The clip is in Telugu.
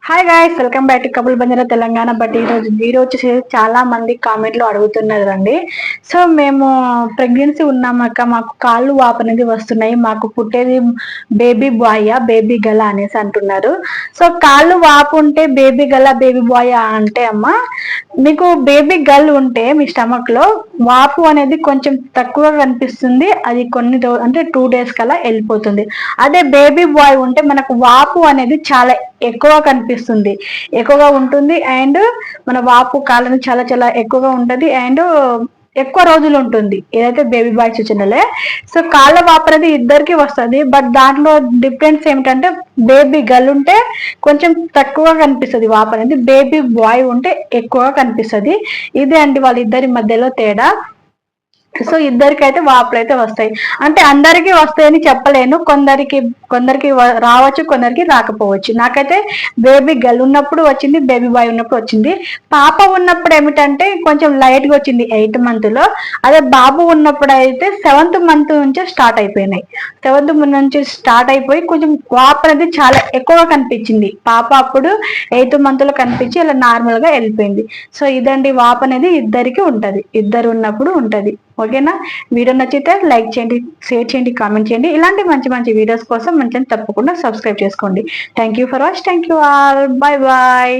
Hi guys, welcome back to couple Banjara Telangana. But ఈరోజు వచ్చేసి చాలా మంది కామెంట్లో అడుగుతున్నారండి. సో మేము ప్రెగ్నెన్సీ ఉన్నామక్క, మాకు కాళ్ళు వాపు అనేది వస్తున్నాయి, మాకు పుట్టేది బేబీ బాయ్ బేబీ గల అనేసి అంటున్నారు. సో కాళ్ళు వాపు ఉంటే బేబీ గల బేబీ బాయ్ అంటే అమ్మ, మీకు బేబీ గర్ల్ ఉంటే మీ స్టమక్ లో వాపు అనేది కొంచెం తక్కువగా కనిపిస్తుంది. అది కొన్ని అంటే 2 days కల్లా వెళ్ళిపోతుంది. అదే బేబీ బాయ్ ఉంటే మనకు వాపు అనేది చాలా ఎక్కువగా ఉంటుంది. అండ్ మన వాపు కాలం చాలా చాలా ఎక్కువగా ఉంటుంది అండ్ ఎక్కువ రోజులు ఉంటుంది. ఏదైతే బేబీ బాయ్ సూచనలే. సో కాళ్ళ వాపు అనేది ఇద్దరికి వస్తుంది. బట్ దాంట్లో డిఫరెన్స్ ఏమిటంటే బేబీ గర్ల్ ఉంటే కొంచెం తక్కువగా కనిపిస్తుంది వాపు అనేది, బేబీ బాయ్ ఉంటే ఎక్కువగా కనిపిస్తుంది. ఇదే అండి వాళ్ళిద్దరి మధ్యలో తేడా. సో ఇద్దరికైతే వాపులు అయితే వస్తాయి. అంటే అందరికీ వస్తాయని చెప్పలేను, కొందరికి రావచ్చు, కొందరికి రాకపోవచ్చు. నాకైతే బేబీ గర్ల్ ఉన్నప్పుడు వచ్చింది, బేబీ బాయ్ ఉన్నప్పుడు వచ్చింది. పాప ఉన్నప్పుడు ఏమిటంటే కొంచెం లైట్ గా వచ్చింది 8th month లో. అదే బాబు ఉన్నప్పుడు అయితే 7th month నుంచే స్టార్ట్ అయిపోయినాయి. 7th month నుంచి స్టార్ట్ అయిపోయి కొంచెం వాపు అనేది చాలా ఎక్కువగా కనిపించింది. పాప అప్పుడు 8th month లో కనిపించి ఇలా నార్మల్ గా వెళ్ళిపోయింది. సో ఇదండి, వాపు అనేది ఇద్దరికి ఉంటది, ఇద్దరు ఉన్నప్పుడు ఉంటది. ఓకేనా? వీడియో నచ్చితే లైక్ చేయండి, షేర్ చేయండి, కామెంట్ చేయండి. ఇలాంటి మంచి మంచి వీడియోస్ కోసం మంచిగా తప్పకుండా సబ్స్క్రైబ్ చేసుకోండి. Thank you for watch. Thank you all. Bye bye.